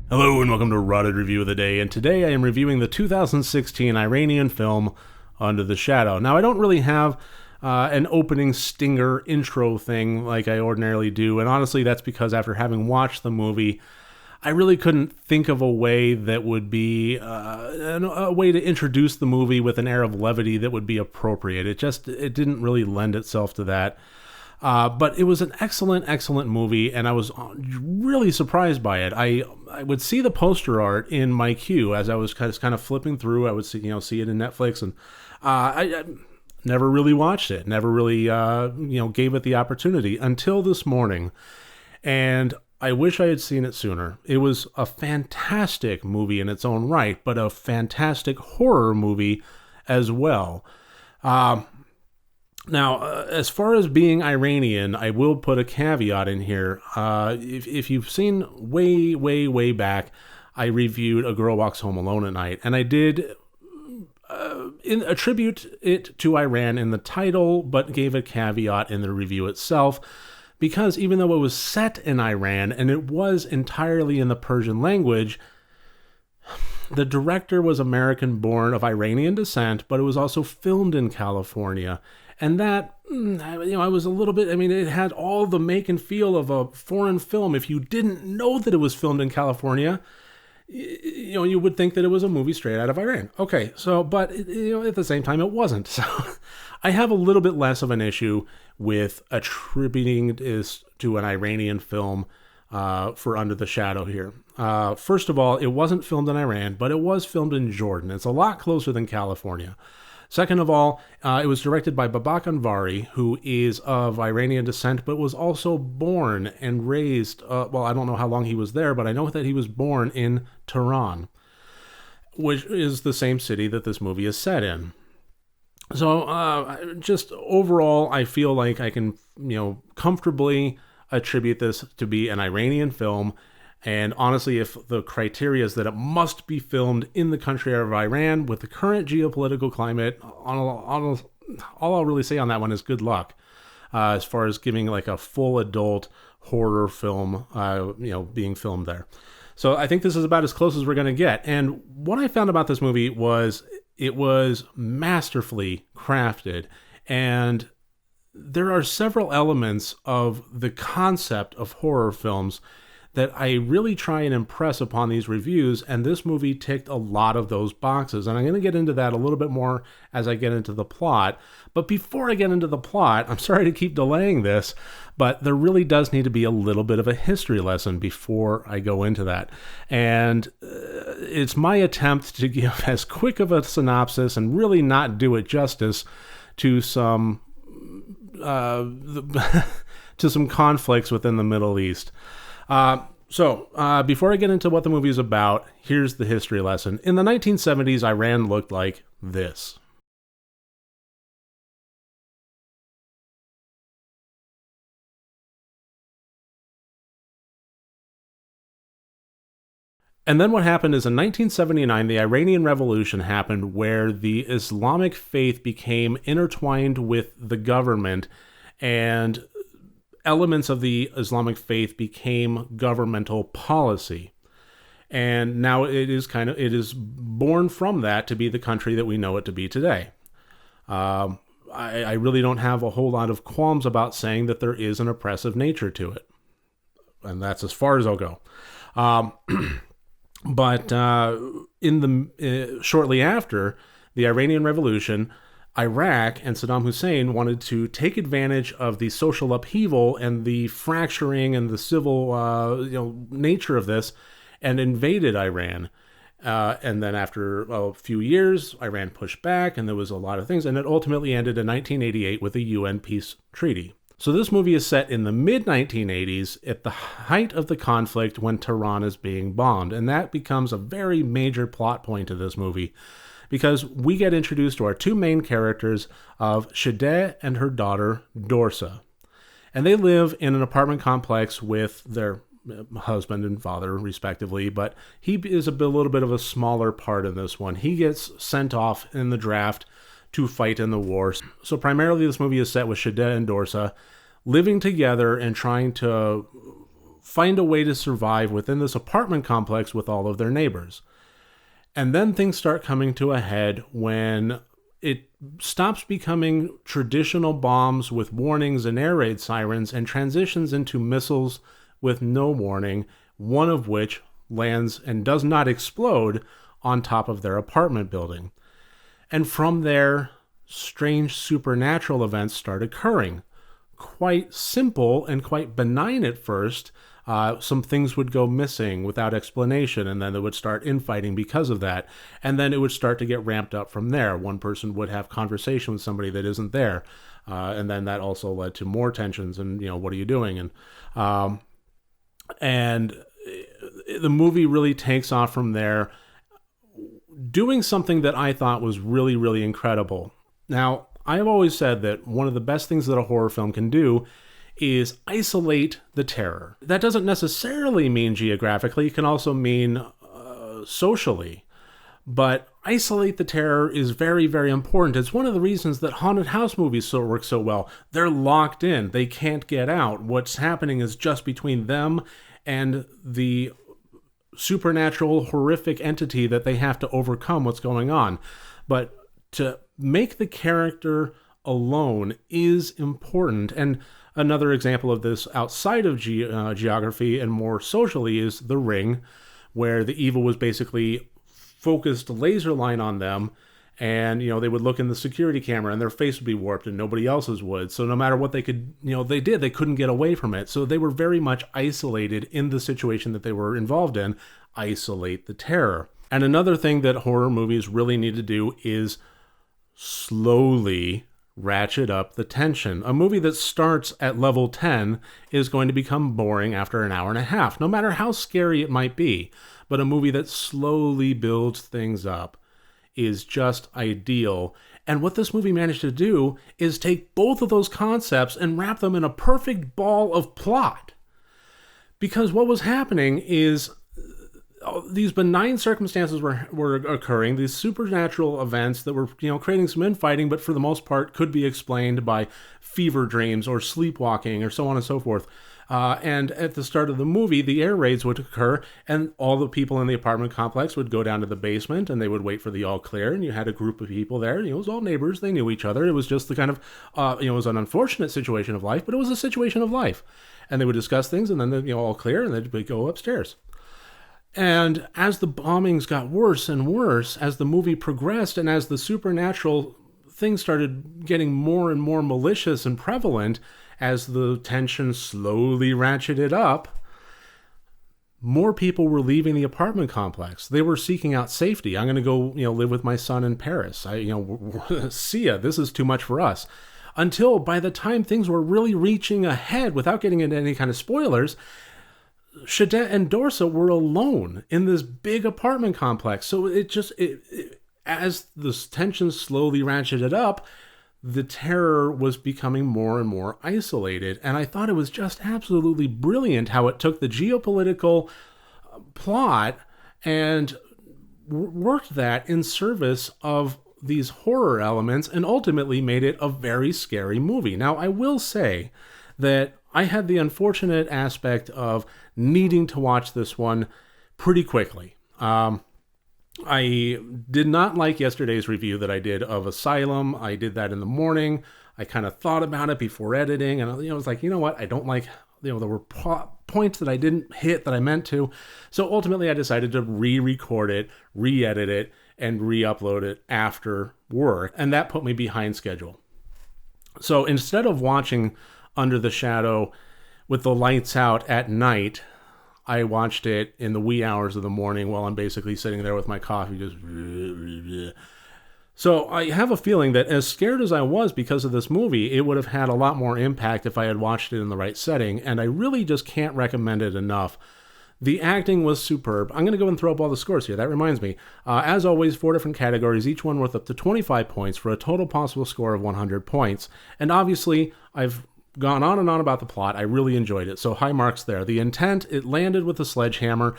Hello and welcome to Rotted Review of the Day, and today I am reviewing the 2016 Iranian film Under the Shadow. Now, I don't really have an opening stinger intro thing like I ordinarily do, and honestly that's because after having watched the movie, I really couldn't think of a way that would be a way to introduce the movie with an air of levity that would be appropriate. It didn't really lend itself to that. But it was an excellent movie, and I was really surprised by it. I would see the poster art in my queue as I was kind of flipping through. I would see it in Netflix, and I never really watched it. Never really gave it the opportunity until this morning, and I wish I had seen it sooner. It was a fantastic movie in its own right, but a fantastic horror movie as well. Now, as far as being Iranian, I will put a caveat in here. If you've seen way back, I reviewed A Girl Walks Home Alone at Night, and I did attribute it to Iran in the title, but gave a caveat in the review itself, because even though it was set in Iran and it was entirely in the Persian language, the director was American-born of Iranian descent, but it was also filmed in California. And that, I was a little bit, it had all the make and feel of a foreign film. If you didn't know that it was filmed in California, you would think that it was a movie straight out of Iran. Okay, so, but, at the same time, it wasn't. So I have a little bit less of an issue with attributing this to an Iranian film for Under the Shadow here. First of all, it wasn't filmed in Iran, but it was filmed in Jordan. It's a lot closer than California. Second of all, it was directed by Babak Anvari, who is of Iranian descent, but was also born and raised, I don't know how long he was there, but I know that he was born in Tehran, which is the same city that this movie is set in. So, just overall, I feel like I can, comfortably attribute this to be an Iranian film. And honestly, if the criteria is that it must be filmed in the country of Iran with the current geopolitical climate, all I'll really say on that one is good luck. As far as giving like a full adult horror film, being filmed there. So I think this is about as close as we're going to get. And what I found about this movie was it was masterfully crafted, and there are several elements of the concept of horror films that I really try and impress upon these reviews, and this movie ticked a lot of those boxes. And I'm going to get into that a little bit more as I get into the plot. But before I get into the plot, I'm sorry to keep delaying this, but there really does need to be a little bit of a history lesson before I go into that. And it's my attempt to give as quick of a synopsis and really not do it justice to some to some conflicts within the Middle East. So before I get into what the movie is about, here's the history lesson. In the 1970s, Iran looked like this. And then what happened is in 1979, the Iranian Revolution happened, where the Islamic faith became intertwined with the government, and elements of the Islamic faith became governmental policy. And now it is born from that to be the country that we know it to be today. I really don't have a whole lot of qualms about saying that there is an oppressive nature to it. And that's as far as I'll go. But shortly after the Iranian Revolution, Iraq and Saddam Hussein wanted to take advantage of the social upheaval and the fracturing and the civil nature of this, and invaded Iran. And then after a few years, Iran pushed back, and there was a lot of things, and it ultimately ended in 1988 with the UN peace treaty. So this movie is set in the mid-1980s at the height of the conflict when Tehran is being bombed, and that becomes a very major plot point of this movie, because we get introduced to our two main characters of Shideh and her daughter, Dorsa. And they live in an apartment complex with their husband and father, respectively, but he is a little bit of a smaller part in this one. He gets sent off in the draft to fight in the war. So primarily this movie is set with Shideh and Dorsa living together and trying to find a way to survive within this apartment complex with all of their neighbors. And then things start coming to a head when it stops becoming traditional bombs with warnings and air raid sirens and transitions into missiles with no warning, one of which lands and does not explode on top of their apartment building. And from there, strange supernatural events start occurring. Quite simple and quite benign at first. Some things would go missing without explanation, and then they would start infighting because of that. And then it would start to get ramped up from there. One person would have conversation with somebody that isn't there. And then that also led to more tensions and, what are you doing? And the movie really takes off from there, doing something that I thought was really, really incredible. Now, I have always said that one of the best things that a horror film can do is isolate the terror. That doesn't necessarily mean geographically. It can also mean socially. But isolate the terror is very, very important. It's one of the reasons that haunted house movies work so well. They're locked in. They can't get out. What's happening is just between them and the supernatural, horrific entity that they have to overcome what's going on. But to make the character alone is important. And another example of this outside of geography and more socially is The Ring, where the evil was basically focused laser line on them, and they would look in the security camera and their face would be warped and nobody else's would. So no matter what they could, they couldn't get away from it. So they were very much isolated in the situation that they were involved in. Isolate the terror. And another thing that horror movies really need to do is slowly ratchet up the tension. A movie that starts at level 10 is going to become boring after an hour and a half, no matter how scary it might be. But a movie that slowly builds things up is just ideal. And what this movie managed to do is take both of those concepts and wrap them in a perfect ball of plot. Because what was happening is these benign circumstances were occurring, these supernatural events that were, creating some infighting, but for the most part could be explained by fever dreams or sleepwalking or so on and so forth. And at the start of the movie, the air raids would occur, and all the people in the apartment complex would go down to the basement, and they would wait for the all clear, and you had a group of people there. It was all neighbors. They knew each other. It was just the kind of, it was an unfortunate situation of life, but it was a situation of life. And they would discuss things, and then, all clear, and they'd go upstairs. And as the bombings got worse and worse, as the movie progressed, and as the supernatural things started getting more and more malicious and prevalent, as the tension slowly ratcheted up, more people were leaving the apartment complex. They were seeking out safety. I'm going to go, live with my son in Paris. See ya. This is too much for us. Until by the time things were really reaching ahead, without getting into any kind of spoilers, Shadette and Dorsa were alone in this big apartment complex. So as the tension slowly ratcheted up, the terror was becoming more and more isolated. And I thought it was just absolutely brilliant how it took the geopolitical plot and worked that in service of these horror elements and ultimately made it a very scary movie. Now, I will say that I had the unfortunate aspect of needing to watch this one pretty quickly. I did not like yesterday's review that I did of Asylum. I did that in the morning. I kind of thought about it before editing, and I was like, what? I don't like, there were points that I didn't hit that I meant to. So ultimately I decided to re-record it, re-edit it, and re-upload it after work, and that put me behind schedule. So instead of watching Under the Shadow with the lights out at night, I watched it in the wee hours of the morning while I'm basically sitting there with my coffee just... So I have a feeling that as scared as I was because of this movie, it would have had a lot more impact if I had watched it in the right setting, and I really just can't recommend it enough. The acting was superb. I'm going to go and throw up all the scores here. That reminds me. As always, 4 different categories, each one worth up to 25 points for a total possible score of 100 points. And obviously, I've gone on and on about the plot. I really enjoyed it, so high marks there. The intent, it landed with a sledgehammer.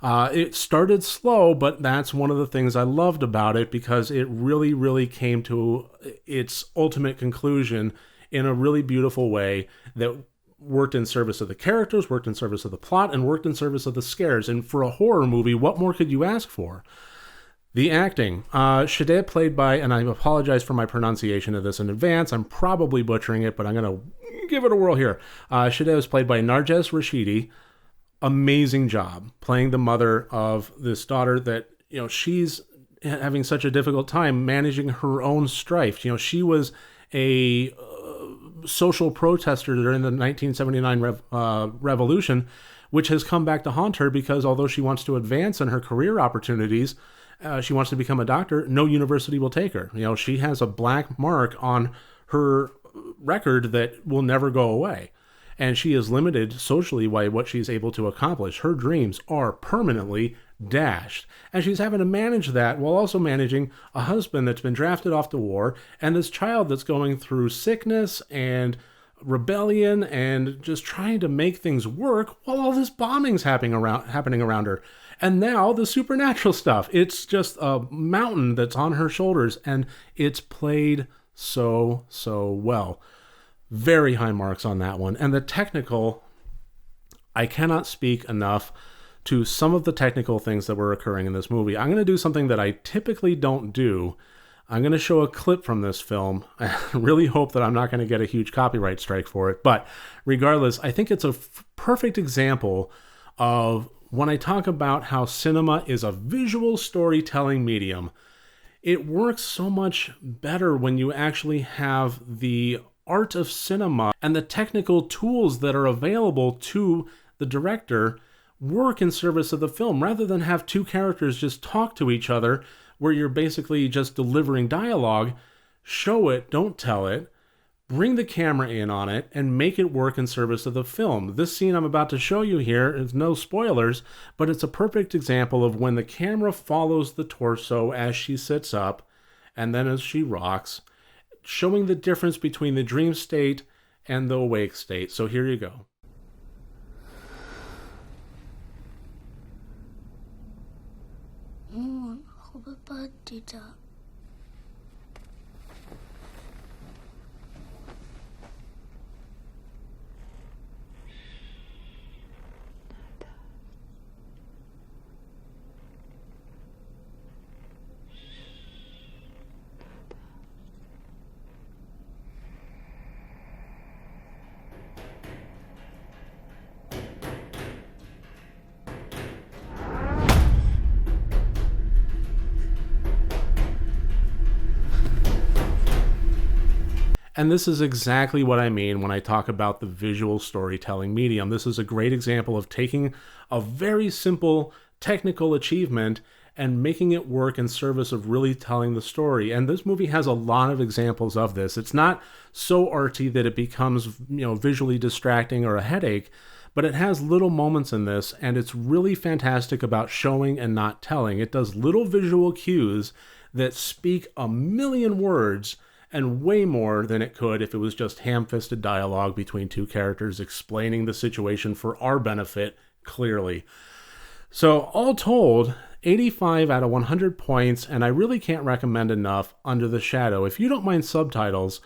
It started slow, but that's one of the things I loved about it because it really, really came to its ultimate conclusion in a really beautiful way that worked in service of the characters, worked in service of the plot, and worked in service of the scares. And for a horror movie, what more could you ask for? The acting. Shadeh, played by, and I apologize for my pronunciation of this in advance, I'm probably butchering it, but I'm going to give it a whirl here. Shadeh was played by Narges Rashidi. Amazing job playing the mother of this daughter that, she's having such a difficult time managing her own strife. She was a social protester during the 1979 revolution, which has come back to haunt her because although she wants to advance in her career opportunities, she wants to become a doctor, no university will take her. She has a black mark on her record that will never go away. And she is limited socially by what she's able to accomplish. Her dreams are permanently dashed. And she's having to manage that while also managing a husband that's been drafted off to war and this child that's going through sickness and rebellion and just trying to make things work while all this bombing's happening around her. And now the supernatural stuff. It's just a mountain that's on her shoulders, and it's played so well. Very high marks on that one. And the technical, I cannot speak enough to some of the technical things that were occurring in this movie. I'm going to do something that I typically don't do. I'm going to show a clip from this film. I really hope that I'm not going to get a huge copyright strike for it. But regardless, I think it's a perfect example of when I talk about how cinema is a visual storytelling medium. It works so much better when you actually have the art of cinema and the technical tools that are available to the director work in service of the film, rather than have two characters just talk to each other where you're basically just delivering dialogue. Show it, don't tell it. Bring the camera in on it and make it work in service of the film. This scene I'm about to show you here is no spoilers, but it's a perfect example of when the camera follows the torso as she sits up and then as she rocks, showing the difference between the dream state and the awake state. So here you go. And this is exactly what I mean when I talk about the visual storytelling medium. This is a great example of taking a very simple technical achievement and making it work in service of really telling the story. And this movie has a lot of examples of this. It's not so artsy that it becomes, visually distracting or a headache, but it has little moments in this, and it's really fantastic about showing and not telling. It does little visual cues that speak a million words, and way more than it could if it was just ham-fisted dialogue between two characters explaining the situation for our benefit clearly. So all told, 85 out of 100 points, and I really can't recommend enough Under the Shadow. If you don't mind subtitles,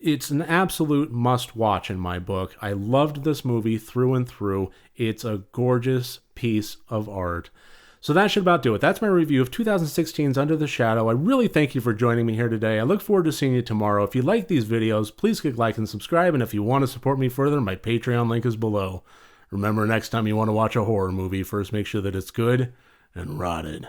it's an absolute must-watch in my book. I loved this movie through and through. It's a gorgeous piece of art. So that should about do it. That's my review of 2016's Under the Shadow. I really thank you for joining me here today. I look forward to seeing you tomorrow. If you like these videos, please click like and subscribe. And if you want to support me further, my Patreon link is below. Remember, next time you want to watch a horror movie, first make sure that it's good and rotted.